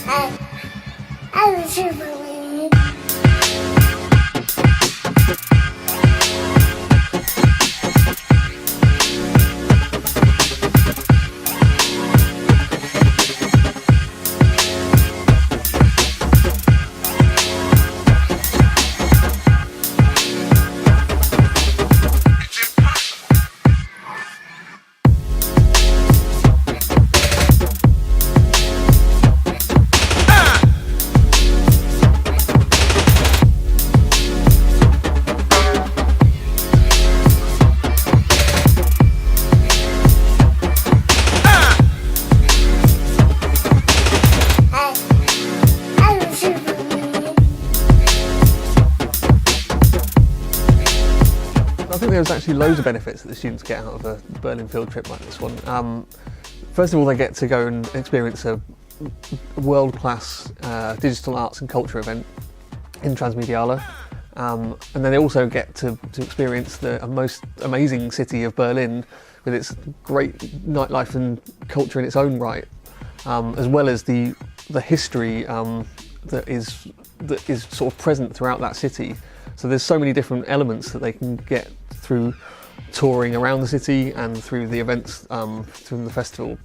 I was Berlin. I think there's actually loads of benefits that the students get out of a Berlin field trip like this one. First of all, they get to go and experience a world-class digital arts and culture event in Transmediale. And then they also get to experience the most amazing city of Berlin with its great nightlife and culture in its own right, as well as the history that is sort of present throughout that city. So there's so many different elements that they can get through touring around the city and through the events through the festival,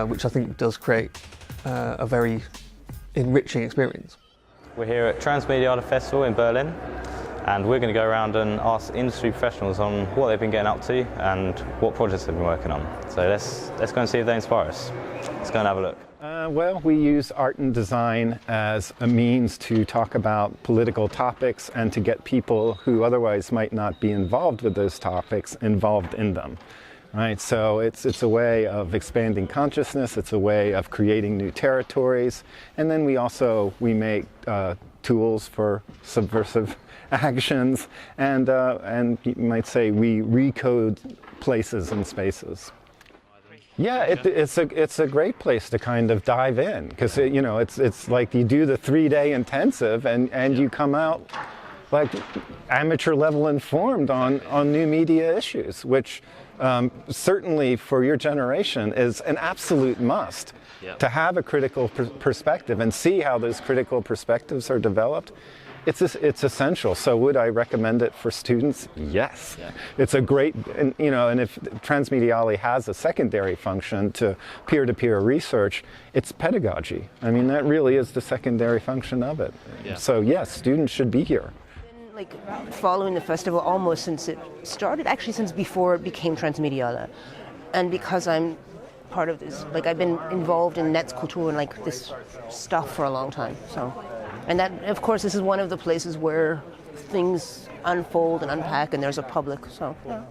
which I think does create a very enriching experience. We're here at Transmediale Festival in Berlin, and we're going to go around and ask industry professionals on what they've been getting up to and what projects they've been working on. So let's go and see if they inspire us. Let's go and have a look. Well, we use art and design as a means to talk about political topics and to get people who otherwise might not be involved with those topics involved in them. Right? So it's a way of expanding consciousness, it's a way of creating new territories, and then we make tools for subversive actions, and you might say we recode places and spaces. Yeah, it's a great place to kind of dive in, because it's like you do the 3-day intensive and you come out like amateur level informed on new media issues, which certainly for your generation is an absolute must. To have a critical perspective and see how those critical perspectives are developed. It's essential. So would I recommend it for students? Yes. Yeah. It's a great, and if Transmediale has a secondary function to peer-to-peer research, it's pedagogy. I mean, that really is the secondary function of it. Yeah. So yes, students should be here. Like following the festival almost since it started, actually since before it became Transmediale. And because I'm part of this, like I've been involved in Netzkultur and like this stuff for a long time, so. And that, of course, this is one of the places where things unfold and unpack, and there's a public, so. Yeah.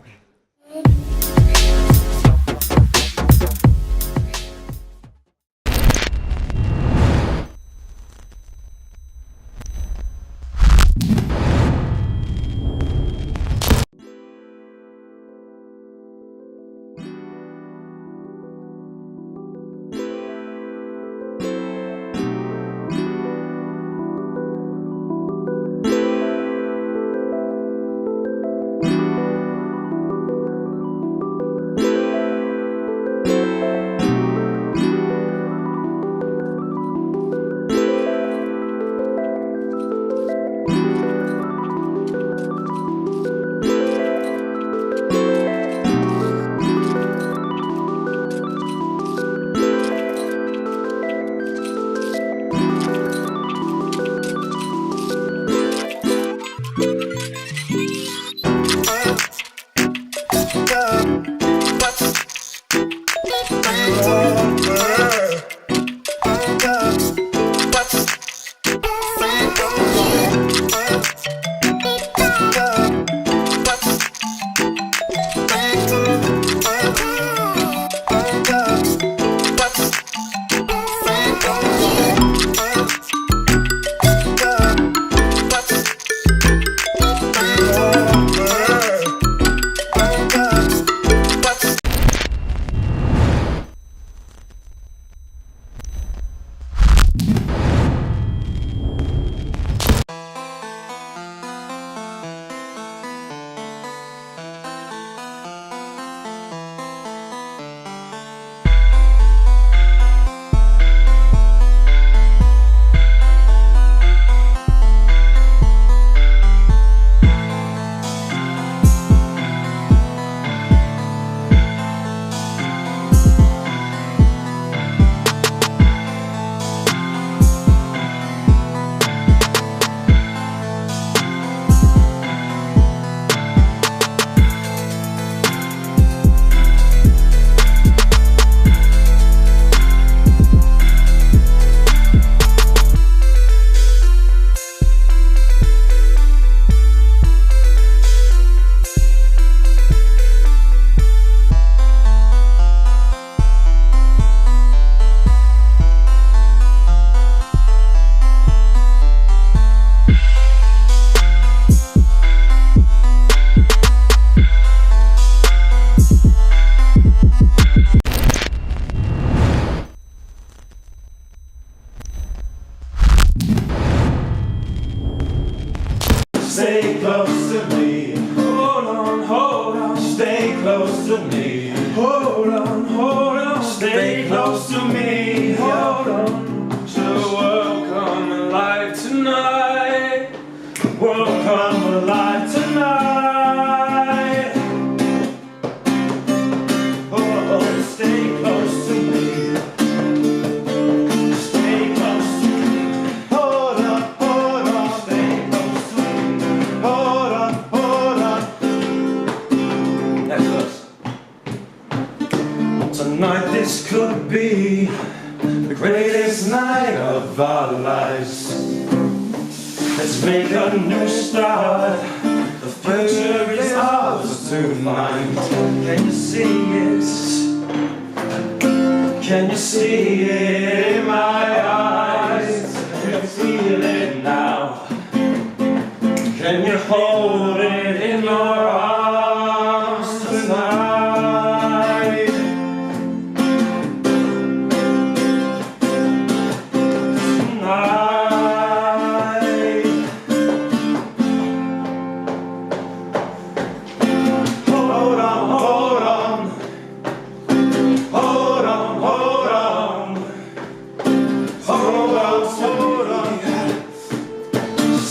Stay close to me. Hold on, stay close to me. Hold on, stay close to me. Hold on, to world come alive tonight. World come alive tonight. Oh, stay close to me. Stay close to me. Hold on, stay close to me. Hold on. That's us. Tonight this could be the greatest night of our lives. Let's make a new start. The future is ours tonight. Can you see it? Can you see it in my eyes? Can you feel it now? Can you hold it in your arms tonight?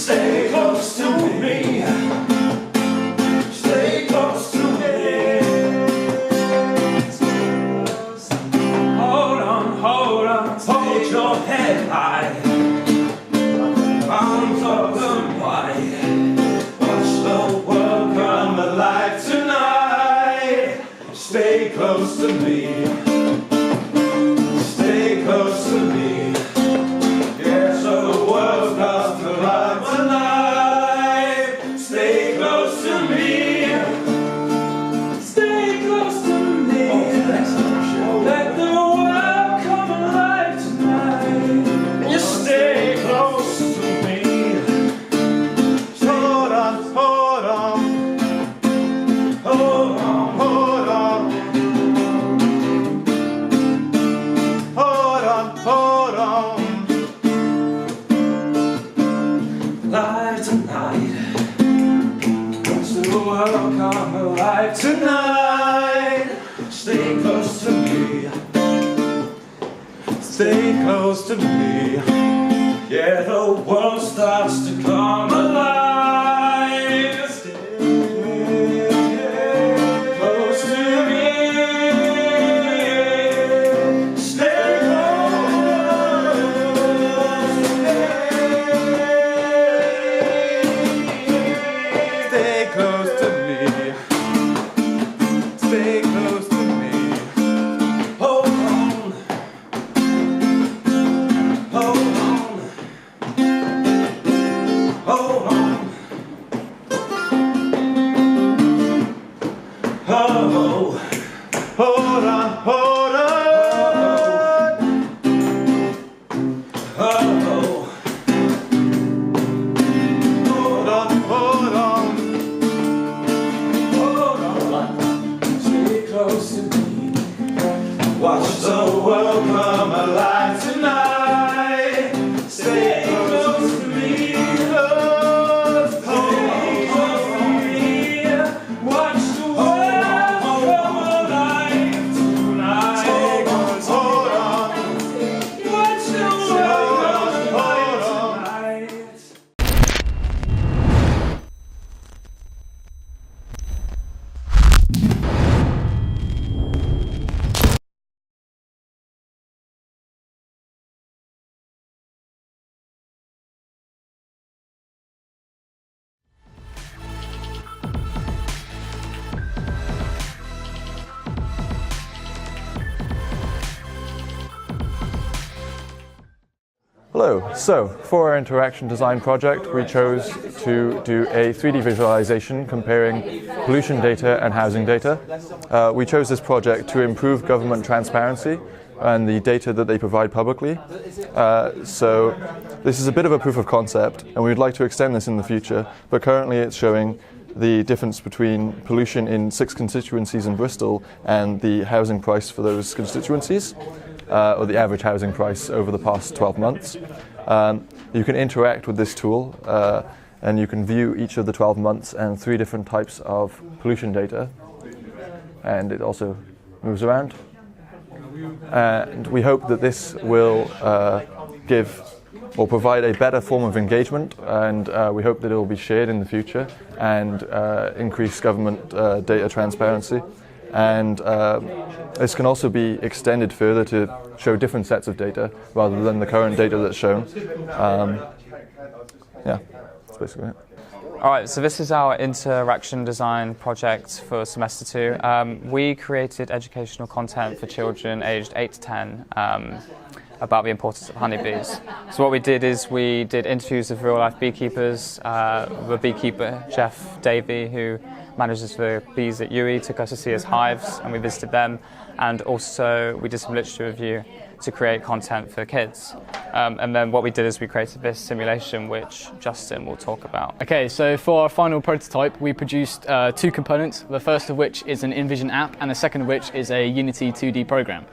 Stay close to me. Stay close to me. Hold on. Hold your head high. Arms open wide. Watch the world come alive tonight. Stay close to me. Stay close to me. Yes, the world comes alive tonight. Stay close to me. Stay close to me. Let the world come alive tonight. And you stay close to me. Hold on. Hold on. Alive tonight. Watch the world come alive tonight. Stay close to me. Stay close to me. Yeah, the world starts to come alive. Stay close to me. Stay close to me. Stay close to me. Stay close to me. Hold on. Hold on. Hold on. Oh, hold on. Hold on. Oh. Hold on, hold on. Hold on. Stay close to me. Watch the world come alive tonight. Stay close to me. Oh, stay close to me. Watch the world come alive tonight. Hold on. Watch the world come alive tonight. Hello, so for our interaction design project we chose to do a 3D visualization comparing pollution data and housing data. We chose this project to improve government transparency and the data that they provide publicly. So this is a bit of a proof of concept and we would like to extend this in the future, but currently it's showing the difference between pollution in 6 constituencies in Bristol and the housing price for those constituencies, or the average housing price over the past 12 months. You can interact with this tool and you can view each of the 12 months and 3 different types of pollution data. And it also moves around. And we hope that this will give or provide a better form of engagement, and we hope that it will be shared in the future and increase government data transparency. And this can also be extended further to show different sets of data rather than the current data that's shown. Yeah, that's basically it. Alright, so this is our interaction design project for semester 2. We created educational content for children aged 8 to 10 about the importance of honeybees. So what we did is we did interviews with real-life beekeepers. The beekeeper, Jeff Davey, who manages the bees at UE, took us to see his hives and we visited them. And also we did some literature review to create content for kids. And then what we did is we created this simulation, which Justin will talk about. Okay, so for our final prototype, we produced 2 components, the first of which is an InVision app, and the second of which is a Unity 2D program.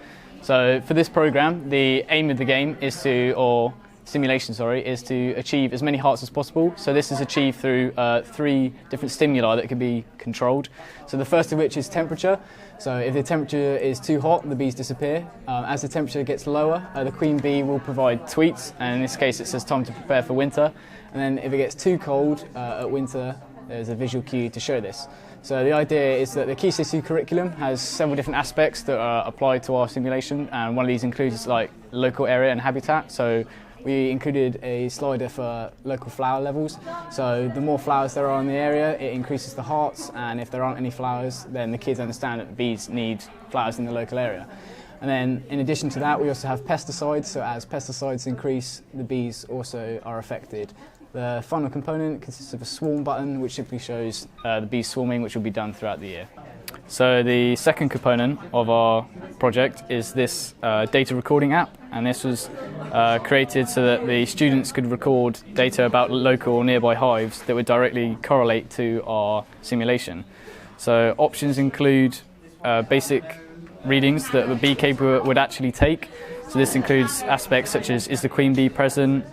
So for this program, the aim of the game is to, is to achieve as many hearts as possible. So this is achieved through 3 different stimuli that can be controlled. So the first of which is temperature. So if the temperature is too hot, the bees disappear. As the temperature gets lower, the queen bee will provide tweets, and in this case it says time to prepare for winter. And then if it gets too cold at winter, there's a visual cue to show this. So the idea is that the Key Stage 2 curriculum has several different aspects that are applied to our simulation, and one of these includes like local area and habitat. So we included a slider for local flower levels. So the more flowers there are in the area, it increases the hearts, and if there aren't any flowers, then the kids understand that bees need flowers in the local area. And then in addition to that, we also have pesticides. So as pesticides increase, the bees also are affected. The final component consists of a swarm button, which simply shows the bees swarming, which will be done throughout the year. So the second component of our project is this data recording app, and this was created so that the students could record data about local or nearby hives that would directly correlate to our simulation. So options include basic readings that the beekeeper would actually take. So this includes aspects such as, is the queen bee present,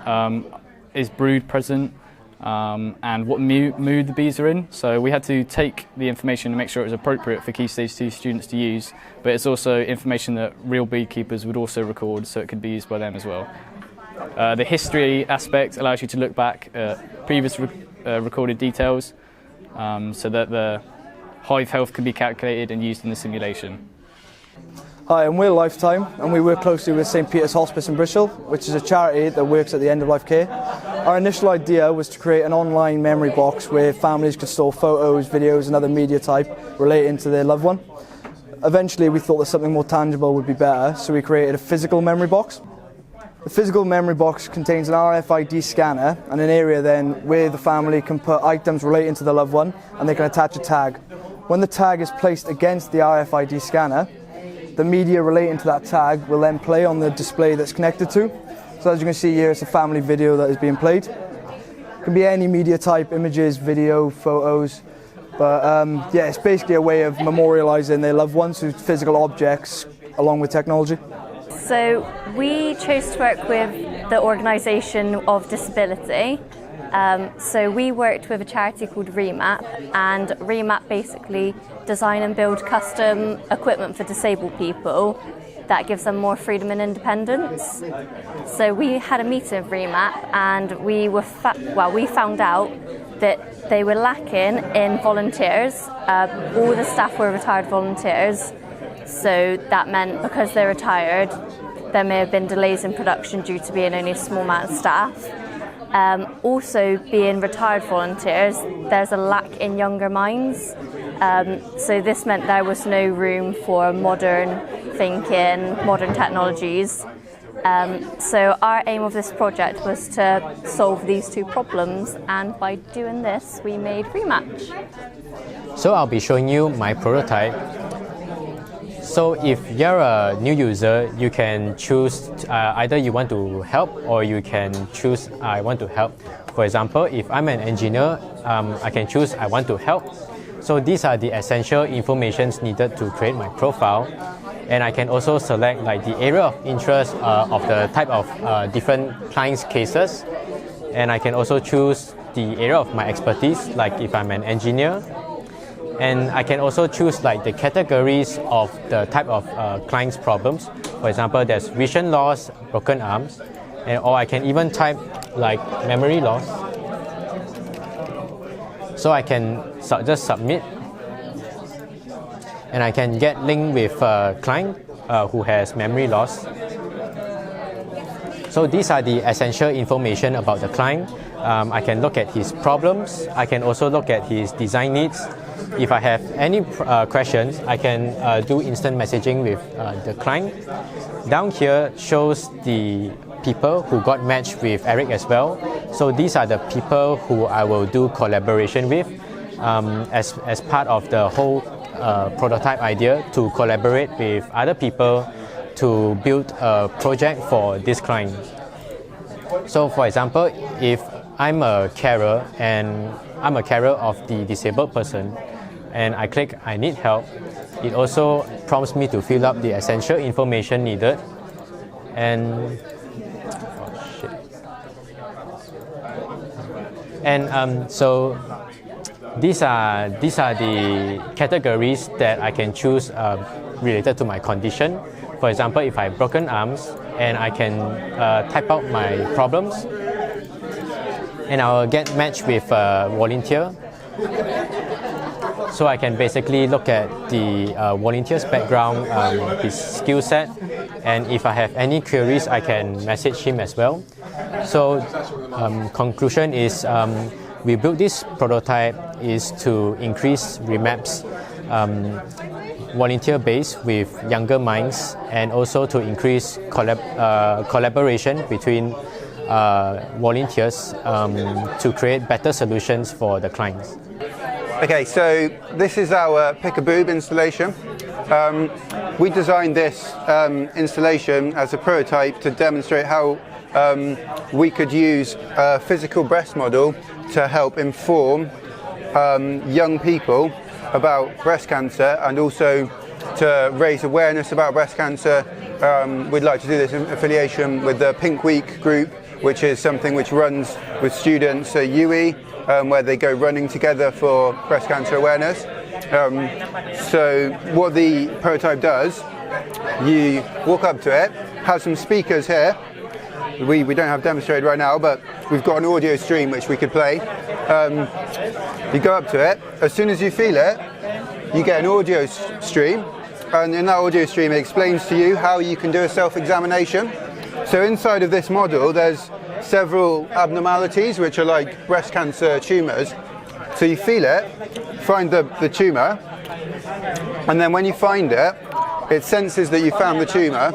is brood present, and what mood the bees are in. So we had to take the information and make sure it was appropriate for Key Stage 2 students to use, but it's also information that real beekeepers would also record, so it could be used by them as well. The history aspect allows you to look back at previous recorded details, so that the hive health can be calculated and used in the simulation. Hi, I'm Will Lifetime, and we work closely with St Peter's Hospice in Bristol, which is a charity that works at the end of life care. Our initial idea was to create an online memory box where families could store photos, videos and other media type relating to their loved one. Eventually we thought that something more tangible would be better, so we created a physical memory box. The physical memory box contains an RFID scanner and an area then where the family can put items relating to the loved one, and they can attach a tag. When the tag is placed against the RFID scanner, the media relating to that tag will then play on the display that's connected to. So as you can see here, it's a family video that is being played. It can be any media type, images, video, photos, but yeah, it's basically a way of memorialising their loved ones through physical objects along with technology. So we chose to work with the Organisation of Disability. So we worked with a charity called Remap, and Remap basically design and build custom equipment for disabled people that gives them more freedom and independence. So we had a meeting with Remap, and we found out that they were lacking in volunteers. All the staff were retired volunteers, so that meant because they're retired, there may have been delays in production due to being only a small amount of staff. Also, being retired volunteers, there's a lack in younger minds. So this meant there was no room for modern thinking, modern technologies. So our aim of this project was to solve these 2 problems, and by doing this, we made Rematch. So I'll be showing you my prototype. So if you're a new user, you can choose either you want to help, or you can choose I want to help. For example, if I'm an engineer, I can choose I want to help. So these are the essential informations needed to create my profile. And I can also select like the area of interest of the type of different clients' cases. And I can also choose the area of my expertise, like if I'm an engineer. And I can also choose like the categories of the type of client's problems. For example, there's vision loss, broken arms, or I can even type like memory loss. So I can just submit, and I can get linked with a client who has memory loss. So these are the essential information about the client. I can look at his problems. I can also look at his design needs. If I have any questions, I can do instant messaging with the client. Down here shows the people who got matched with Eric as well. So these are the people who I will do collaboration with as part of the whole prototype idea, to collaborate with other people to build a project for this client. So for example, if I'm a carer and I'm a carer of the disabled person, and I click I need help, it also prompts me to fill up the essential information needed. And so these are the categories that I can choose related to my condition. For example, if I have broken arms, and I can type out my problems, and I will get matched with a volunteer. So I can basically look at the volunteer's background, his skill set, and if I have any queries, I can message him as well. So conclusion is we built this prototype is to increase Remap's volunteer base with younger minds, and also to increase collaboration between volunteers to create better solutions for the clients. Okay, so this is our Pick-a-Boob installation. We designed this installation as a prototype to demonstrate how we could use a physical breast model to help inform young people about breast cancer, and also to raise awareness about breast cancer. We'd like to do this in affiliation with the Pink Week group, which is something which runs with students at UE, where they go running together for breast cancer awareness. So what the prototype does, you walk up to it, have some speakers here. We don't have demonstrated right now, but we've got an audio stream which we could play. You go up to it, as soon as you feel it, you get an audio stream, and in that audio stream it explains to you how you can do a self-examination. So inside of this model there's several abnormalities which are like breast cancer tumours. So you feel it, find the tumour, and then when you find it, it senses that you found the tumour,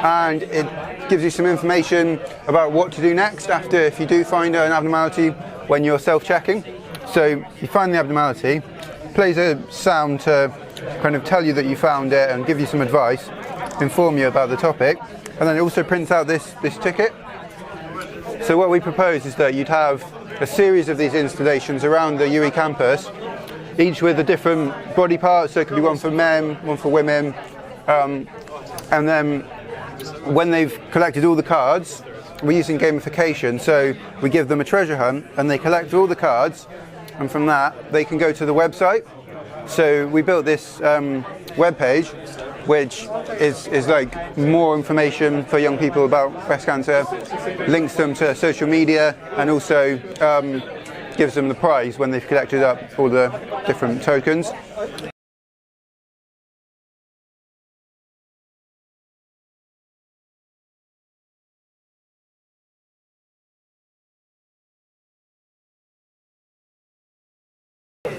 and it gives you some information about what to do next after if you do find an abnormality when you're self-checking. So you find the abnormality, plays a sound to kind of tell you that you found it and give you some advice, inform you about the topic, and then it also prints out this ticket. So what we propose is that you'd have a series of these installations around the UE campus, each with a different body part, so it could be one for men, one for women, and then when they've collected all the cards, we're using gamification, so we give them a treasure hunt and they collect all the cards, and from that they can go to the website. So we built this web page which is like more information for young people about breast cancer, links them to social media, and also gives them the prize when they've collected up all the different tokens.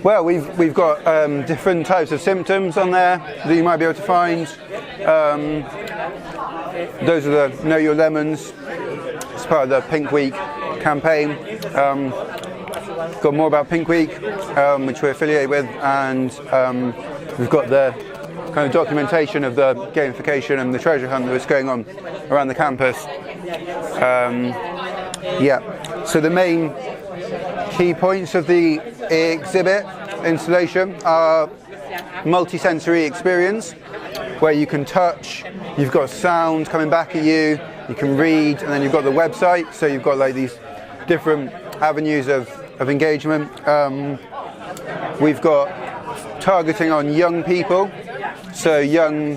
Well, we've got different types of symptoms on there that you might be able to find. Those are the Know Your Lemons. It's part of the Pink Week campaign. Got more about Pink Week, which we're affiliated with, and we've got the kind of documentation of the gamification and the treasure hunt that's going on around the campus. Yeah, so the main key points of the exhibit installation are multi-sensory experience, where you can touch, you've got sound coming back at you, you can read, and then you've got the website, so you've got like these different avenues of of engagement. We've got targeting on young people, so young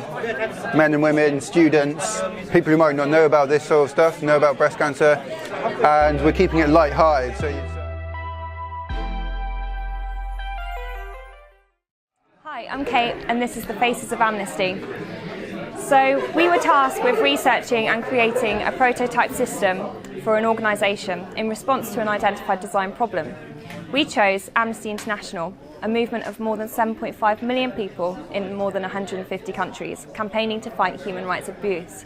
men and women, students, people who might not know about this sort of stuff, know about breast cancer, and we're keeping it light-hearted. Hi, I'm Kate, and this is the Faces of Amnesty. So we were tasked with researching and creating a prototype system for an organisation in response to an identified design problem. We chose Amnesty International, a movement of more than 7.5 million people in more than 150 countries, campaigning to fight human rights abuse.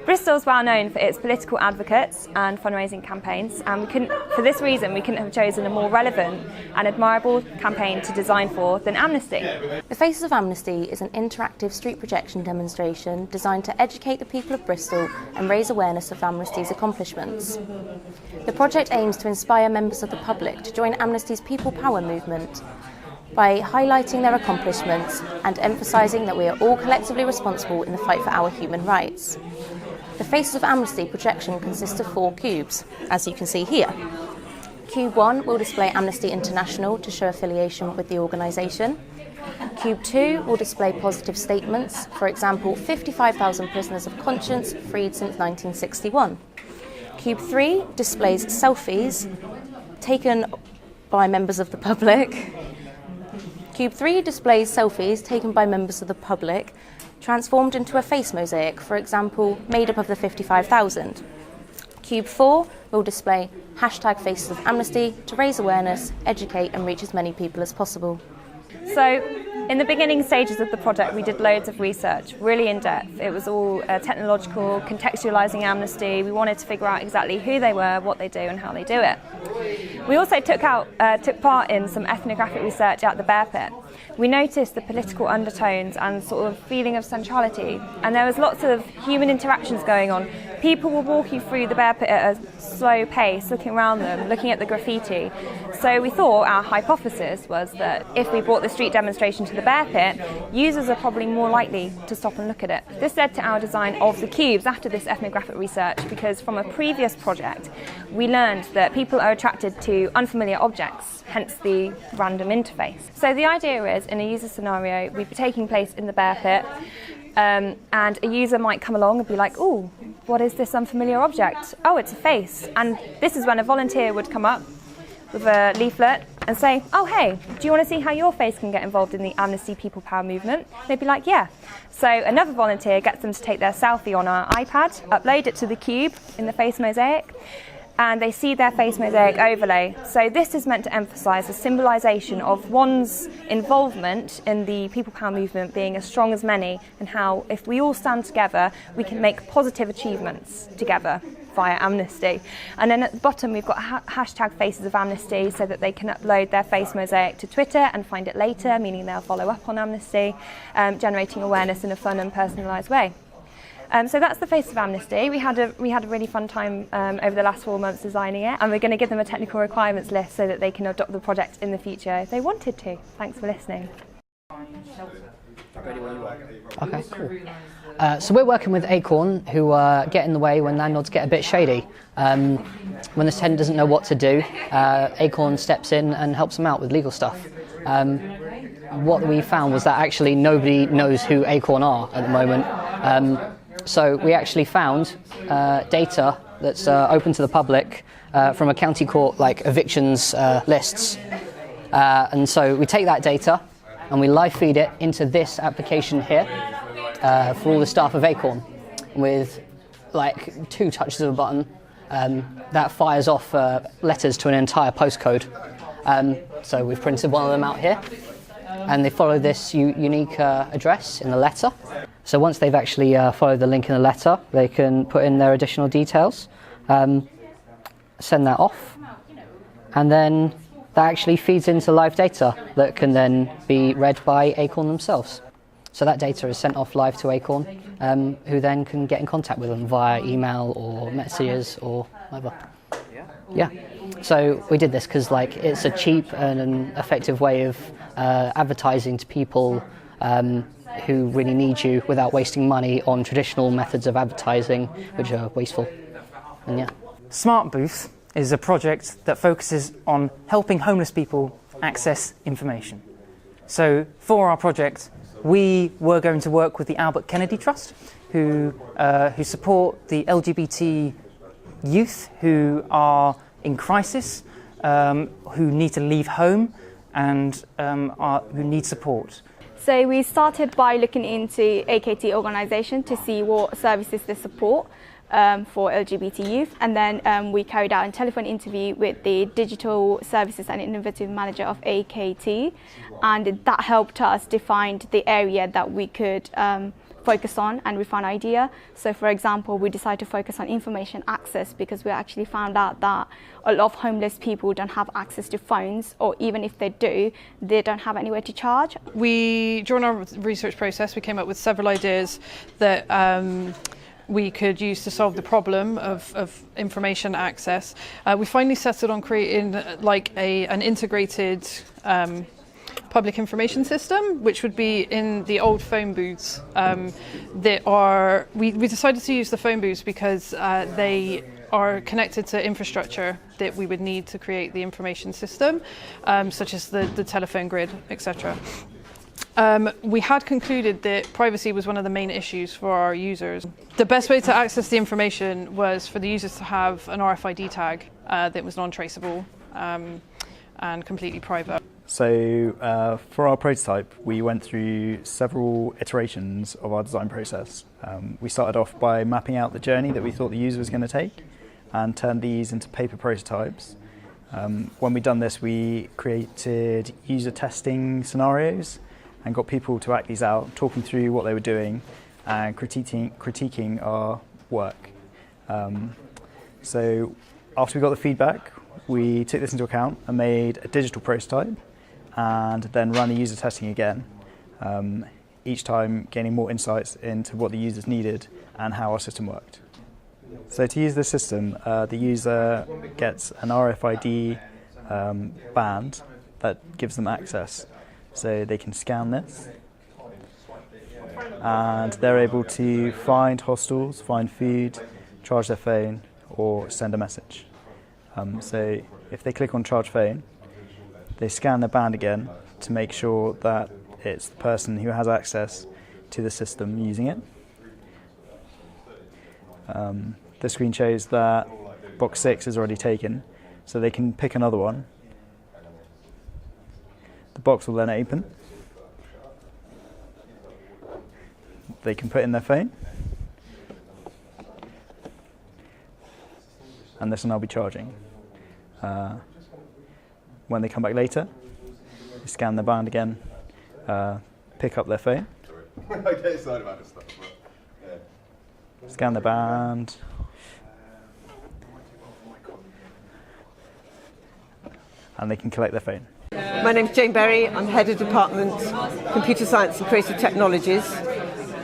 Bristol is well known for its political advocates and fundraising campaigns, and for this reason we couldn't have chosen a more relevant and admirable campaign to design for than Amnesty. The Faces of Amnesty is an interactive street projection demonstration designed to educate the people of Bristol and raise awareness of Amnesty's accomplishments. The project aims to inspire members of the public to join Amnesty's People Power movement by highlighting their accomplishments and emphasising that we are all collectively responsible in the fight for our human rights. The Faces of Amnesty projection consists of 4 cubes, as you can see here. Cube 1 will display Amnesty International to show affiliation with the organisation. Cube 2 will display positive statements, for example, 55,000 prisoners of conscience freed since 1961. Cube 3 displays selfies taken by members of the public. Cube 3 displays selfies taken by members of the public, transformed into a face mosaic, for example, made up of the 55,000. Cube 4 will display #Faces of Amnesty to raise awareness, educate and reach as many people as possible. So, in the beginning stages of the project we did loads of research, really in depth. It was all technological, contextualising Amnesty. We wanted to figure out exactly who they were, what they do and how they do it. We also took part in some ethnographic research at the Bear Pit. We noticed the political undertones and sort of feeling of centrality, and there was lots of human interactions going on. People were walking through the Bear Pit at a slow pace, looking around them, looking at the graffiti. So we thought our hypothesis was that if we brought the street demonstration to the Bear Pit, users are probably more likely to stop and look at it. This led to our design of the cubes after this ethnographic research, because from a previous project we learned that people are attracted to unfamiliar objects, hence the random interface. So the idea is, in a user scenario, we'd be taking place in the Bear Pit, and a user might come along and be like, "Oh, what is this unfamiliar object? Oh, it's a face." And this is when a volunteer would come up with a leaflet and say, "Oh, hey, do you want to see how your face can get involved in the Amnesty People Power movement?" They'd be like, "Yeah." So another volunteer gets them to take their selfie on our iPad, upload it to the cube in the face mosaic, and they see their face mosaic overlay. So this is meant to emphasise the symbolisation of one's involvement in the People Power movement being as strong as many, and how if we all stand together we can make positive achievements together via Amnesty. And then at the bottom we've got #Faces of Amnesty, so that they can upload their face mosaic to Twitter and find it later, meaning they'll follow up on Amnesty, generating awareness in a fun and personalised way. So that's the Face of Amnesty. We had a really fun time over the last 4 months designing it, and we're going to give them a technical requirements list so that they can adopt the project in the future if they wanted to. Thanks for listening. Okay, cool. So we're working with Acorn, who get in the way when landlords get a bit shady. When the tenant doesn't know what to do, Acorn steps in and helps them out with legal stuff. What we found was that actually nobody knows who Acorn are at the moment. So we actually found data that's open to the public from a county court, like evictions lists. And so we take that data and we live feed it into this application here for all the staff of Acorn. With like 2 touches of a button, that fires off letters to an entire postcode. So we've printed one of them out here, and they follow this unique address in the letter. So once they've actually followed the link in the letter, they can put in their additional details, send that off, and then that actually feeds into live data that can then be read by Acorn themselves. So that data is sent off live to Acorn, who then can get in contact with them via email or messages or whatever. Yeah. So we did this because it's a cheap and an effective way of advertising to people who really need you without wasting money on traditional methods of advertising, which are wasteful. And yeah. Smart booths is a project that focuses on helping homeless people access information. So for our project, we were going to work with the Albert Kennedy Trust, who support the LGBT youth who are in crisis, who need to leave home and who need support. So we started by looking into AKT organisation to see what services they support for LGBT youth, and then we carried out a telephone interview with the Digital Services and Innovative Manager of AKT, and that helped us define the area that we could focus on and refine idea. So for example, we decided to focus on information access because we actually found out that a lot of homeless people don't have access to phones, or even if they do, they don't have anywhere to charge. During our research process, we came up with several ideas that we could use to solve the problem of information access. We finally settled on creating an integrated public information system, which would be in the old phone booths we decided to use the phone booths because they are connected to infrastructure that we would need to create the information system, such as the telephone grid, etc. We had concluded that privacy was one of the main issues for our users. The best way to access the information was for the users to have an RFID tag that was non-traceable and completely private. So for our prototype, we went through several iterations of our design process. We started off by mapping out the journey that we thought the user was going to take and turned these into paper prototypes. When we'd done this, we created user testing scenarios and got people to act these out, talking through what they were doing and critiquing our work. So after we got the feedback, we took this into account and made a digital prototype and then ran the user testing again, each time gaining more insights into what the users needed and how our system worked. So to use the system, the user gets an RFID band that gives them access. So they can scan this and they're able to find hostels, find food, charge their phone or send a message. So if they click on charge phone, they scan the band again to make sure that it's the person who has access to the system using it. The screen shows that box 6 is already taken, so they can pick another one. The box will then open. They can put in their phone, and this will now be charging. When they come back later, they scan the band again, pick up their phone, scan the band, and they can collect their phone. My name's Jane Berry. I'm Head of Department Computer Science and Creative Technologies.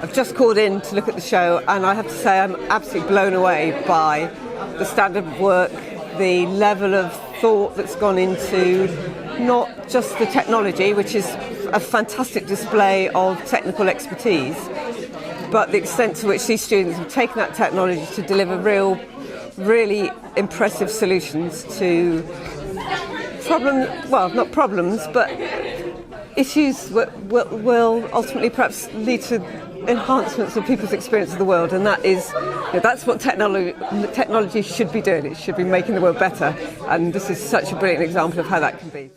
I've just called in to look at the show, and I have to say I'm absolutely blown away by the standard of work, the level of thought that's gone into not just the technology, which is a fantastic display of technical expertise, but the extent to which these students have taken that technology to deliver really impressive solutions to not problems, but issues will ultimately perhaps lead to enhancements of people's experience of the world, and that's what technology should be doing. It should be making the world better, and this is such a brilliant example of how that can be.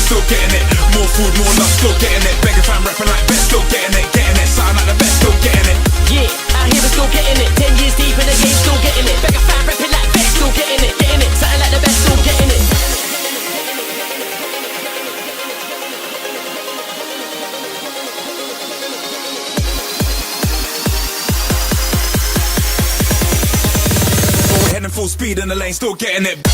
still getting it. More food, more love, still getting it. Begging fam rapping like best, still getting it. Getting it, sound like the best, still getting it. Yeah, out here we're still getting it. 10 years deep in the game, still getting it. Begging fam rapping like best, still getting it. Getting it, sounding like the best, still getting it. Heading full speed in the lane, still getting it.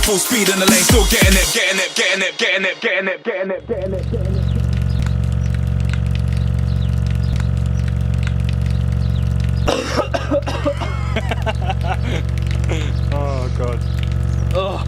Full speed in the lane, still getting it, getting it, getting it, getting it, getting it, getting it, getting it, getting it. Oh God. Oh.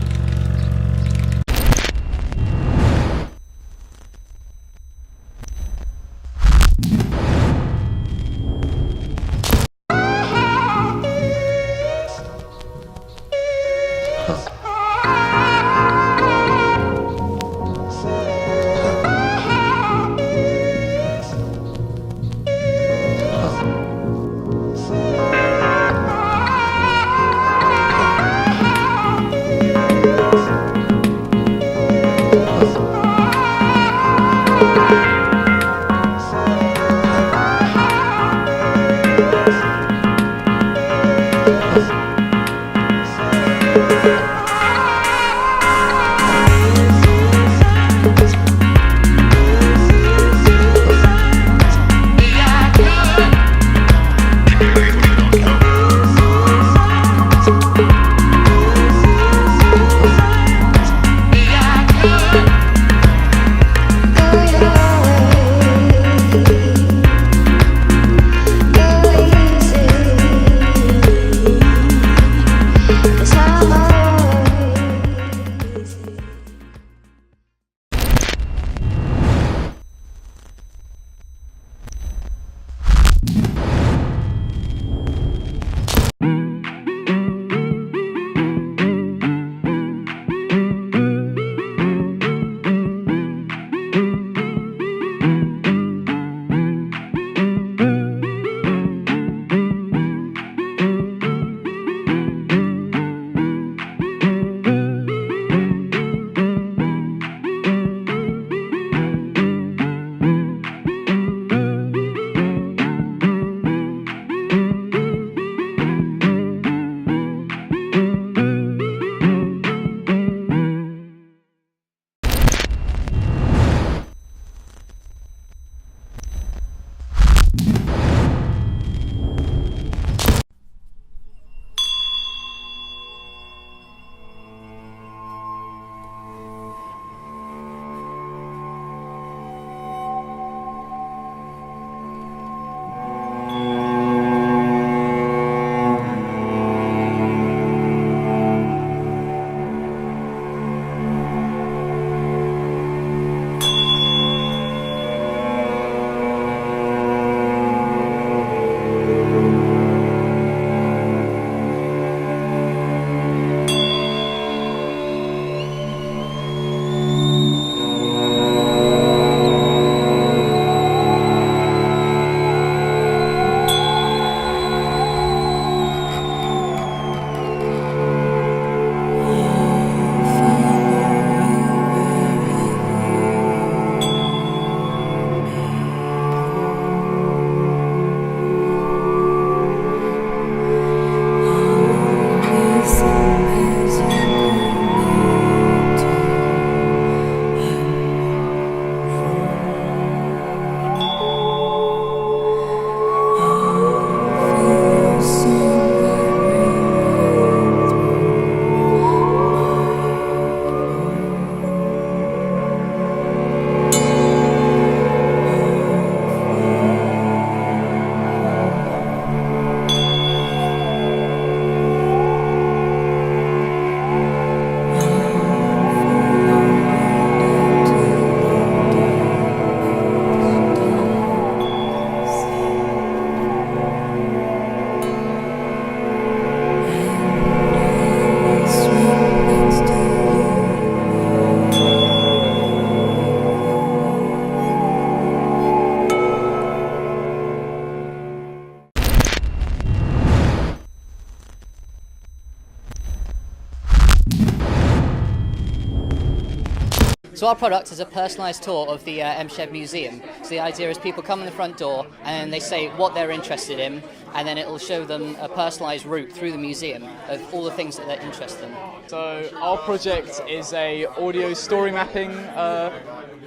So our product is a personalised tour of the MShed Museum. So the idea is people come in the front door and they say what they're interested in, and then it will show them a personalised route through the museum of all the things that they're interested in. So our project is a audio story mapping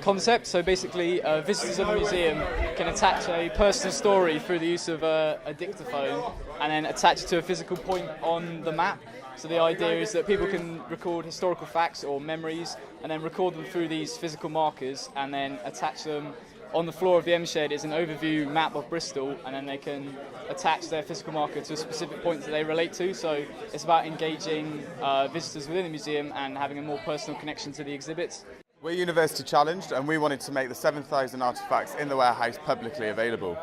concept. So basically visitors of the museum can attach a personal story through the use of a dictaphone and then attach it to a physical point on the map. So the idea is that people can record historical facts or memories and then record them through these physical markers and then attach them on the floor of the MShed. Is an overview map of Bristol, and then they can attach their physical marker to a specific point that they relate to. So it's about engaging visitors within the museum and having a more personal connection to the exhibits. We're University Challenged, and we wanted to make the 7,000 artefacts in the warehouse publicly available.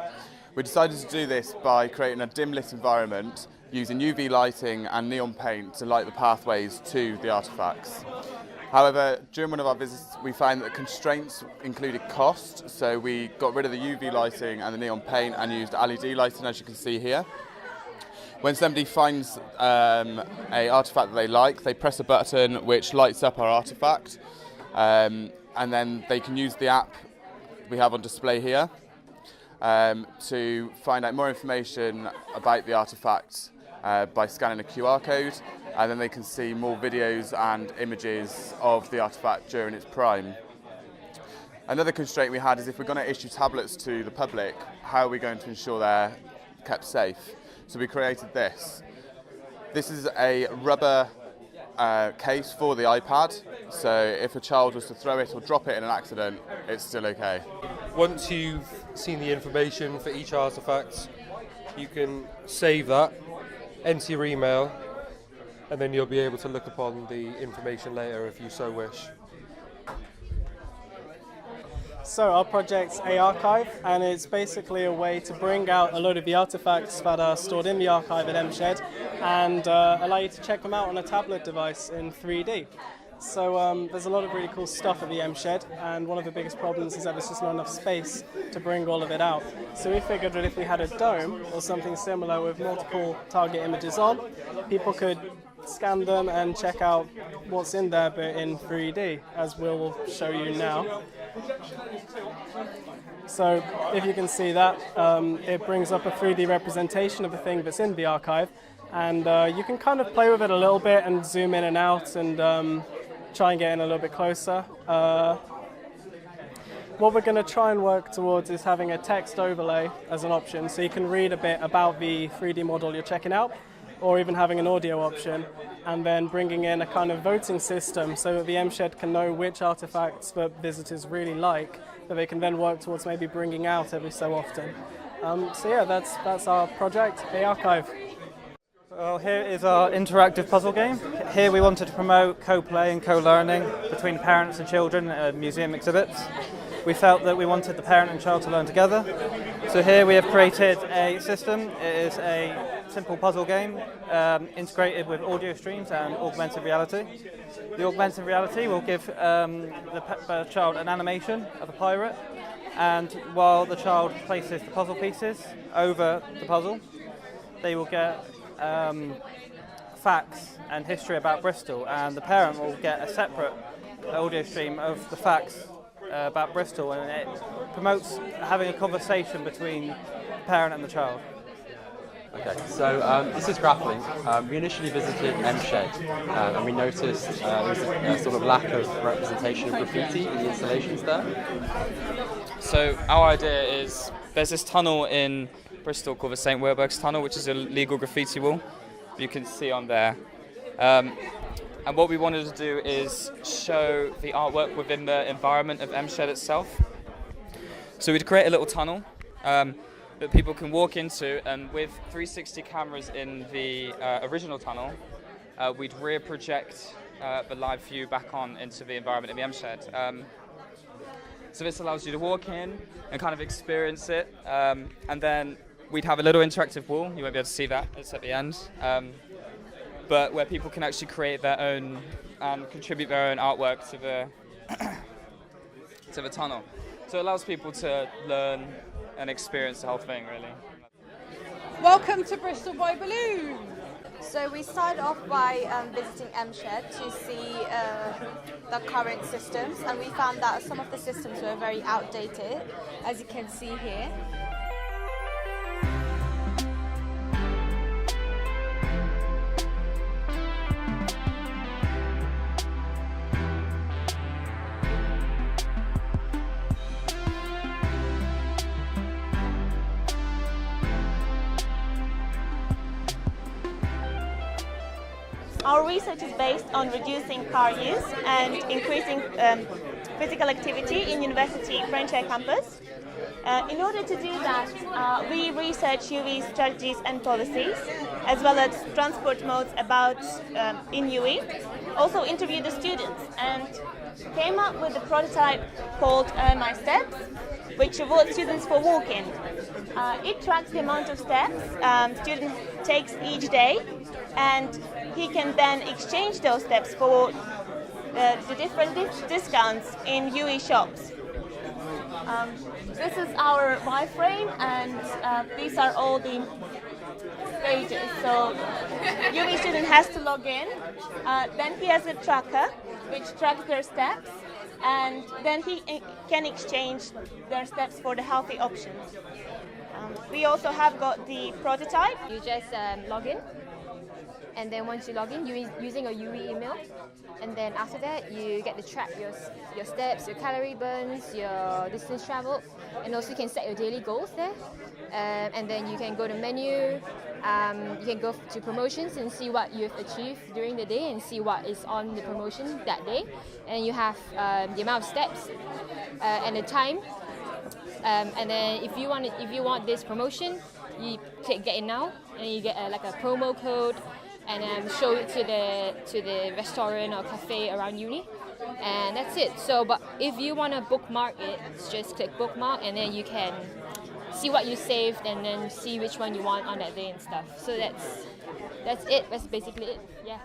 We decided to do this by creating a dim lit environment using UV lighting and neon paint to light the pathways to the artefacts. However, during one of our visits we found that the constraints included cost, so we got rid of the UV lighting and the neon paint and used LED lighting, as you can see here. When somebody finds an artefact that they like, they press a button which lights up our artefact, and then they can use the app we have on display here to find out more information about the artefact by scanning a QR code, and then they can see more videos and images of the artefact during its prime. Another constraint we had is if we're going to issue tablets to the public, how are we going to ensure they're kept safe? So we created this. This is a rubber case for the iPad, so if a child was to throw it or drop it in an accident, it's still okay. Once you've seen the information for each artefact, you can save that, enter your email, and then you'll be able to look upon the information later if you so wish. So our project's A Archive, and it's basically a way to bring out a load of the artefacts that are stored in the archive at MShed and allow you to check them out on a tablet device in 3D. So there's a lot of really cool stuff at the MShed, and one of the biggest problems is that there's just not enough space to bring all of it out. So we figured that if we had a dome or something similar with multiple target images on, people could scan them and check out what's in there, but in 3D, as we'll show you now. So if you can see that, it brings up a 3D representation of the thing that's in the archive, and you can kind of play with it a little bit and zoom in and out and try and get in a little bit closer. What we're going to try and work towards is having a text overlay as an option, so you can read a bit about the 3D model you're checking out, or even having an audio option, and then bringing in a kind of voting system so that the MShed can know which artefacts that visitors really like, that they can then work towards maybe bringing out every so often. So yeah, that's our project, A Archive. Well, here is our interactive puzzle game. Here we wanted to promote co-play and co-learning between parents and children at museum exhibits. We felt that we wanted the parent and child to learn together. So here we have created a system. It is a simple puzzle game integrated with audio streams and augmented reality. The augmented reality will give the child an animation of a pirate, and while the child places the puzzle pieces over the puzzle, they will get facts and history about Bristol, and the parent will get a separate audio stream of the facts about Bristol, and it promotes having a conversation between the parent and the child. Okay, so this is Grappling. We initially visited MShed and we noticed there was a sort of lack of representation of graffiti in the installations there. So our idea is there's this tunnel in Bristol called the St. Werburgh's Tunnel, which is a legal graffiti wall. You can see on there. And what we wanted to do is show the artwork within the environment of MShed itself. So we'd create a little tunnel that people can walk into, and with 360 cameras in the original tunnel, we'd rear project the live view back on into the environment of the MShed. So this allows you to walk in and kind of experience it, and then we'd have a little interactive wall. You won't be able to see that, it's at the end. But where people can actually create their own and contribute their own artwork to the to the tunnel. So it allows people to learn and experience the whole thing, really. Welcome to Bristol by Balloon. So So we started off by visiting MShed to see the current systems, and we found that some of the systems were very outdated, as you can see here. Our research is based on reducing car use and increasing physical activity in University French campus. In order to do that, we research UE strategies and policies, as well as transport modes about in UE. Also interviewed the students and came up with a prototype called My Steps, which rewards students for walking. It tracks the amount of steps student takes each day, and he can then exchange those steps for the different discounts in UE shops. This is our wireframe, and these are all the stages. So UE student has to log in, then he has a tracker which tracks their steps, and then he can exchange their steps for the healthy options. We also have got the prototype. You just log in, and then once you log in, you're using a UE email, and then after that you get to track your steps, your calorie burns, your distance traveled, and also you can set your daily goals there. And then you can go to menu, you can go to promotions and see what you've achieved during the day and see what is on the promotion that day. And you have the amount of steps and the time. And then if you want this promotion, you click Get It Now, and you get like a promo code, and show it to the restaurant or cafe around uni, and that's it. So, but if you want to bookmark it, just click bookmark, and then you can see what you saved, and then see which one you want on that day and stuff. So that's it. That's basically it. Yeah.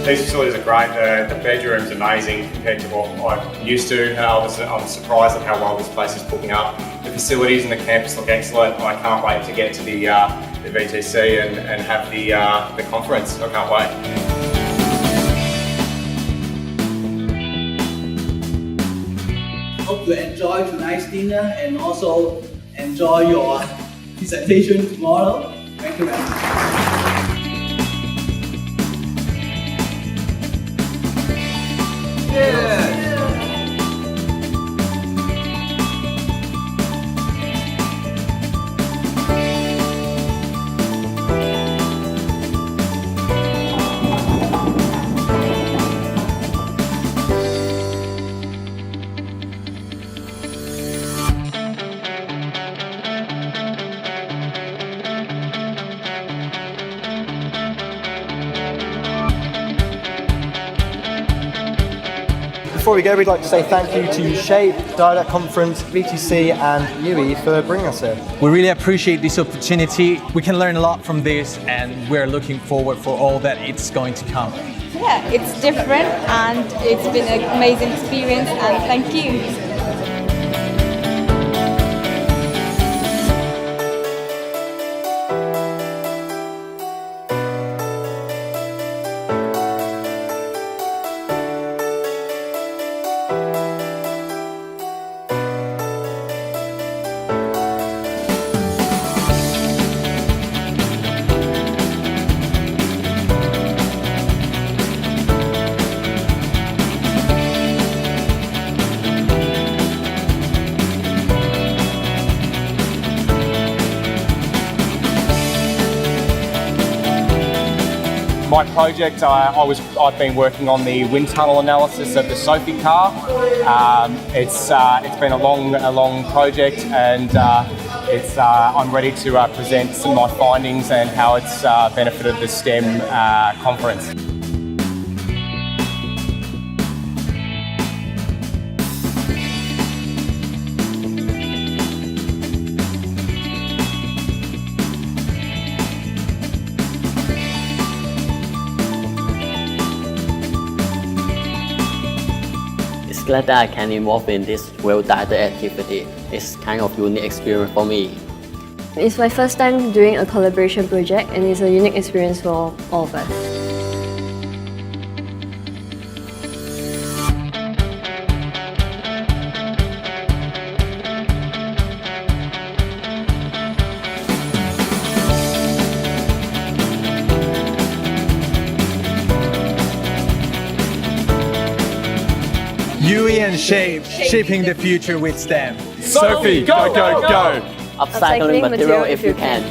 These facilities are great. The bedroom's amazing compared to what I'm used to. I'm surprised at how well this place is booking up. The facilities and the campus look excellent. I can't wait to get to the VTC and have the conference. I can't wait. Hope you enjoy tonight's dinner and also enjoy your presentation tomorrow. Thank you very much. Yeah. Before we go, we'd like to say thank you to Shape, Dialect Conference, VTC and UE for bringing us here. We really appreciate this opportunity. We can learn a lot from this, and we're looking forward for all that it's going to come. Yeah, it's different and it's been an amazing experience, and thank you. My project, I've been working on the wind tunnel analysis of the Sophie car. It's been a long project, and I'm ready to present some of my findings and how it's benefited the STEM conference. Glad that I can involve in this well-directed activity. It's kind of unique experience for me. It's my first time doing a collaboration project, and it's a unique experience for all of us. Yui and Shape, shaping the future with STEM. Sophie, go, go, go! Upcycling material if you can.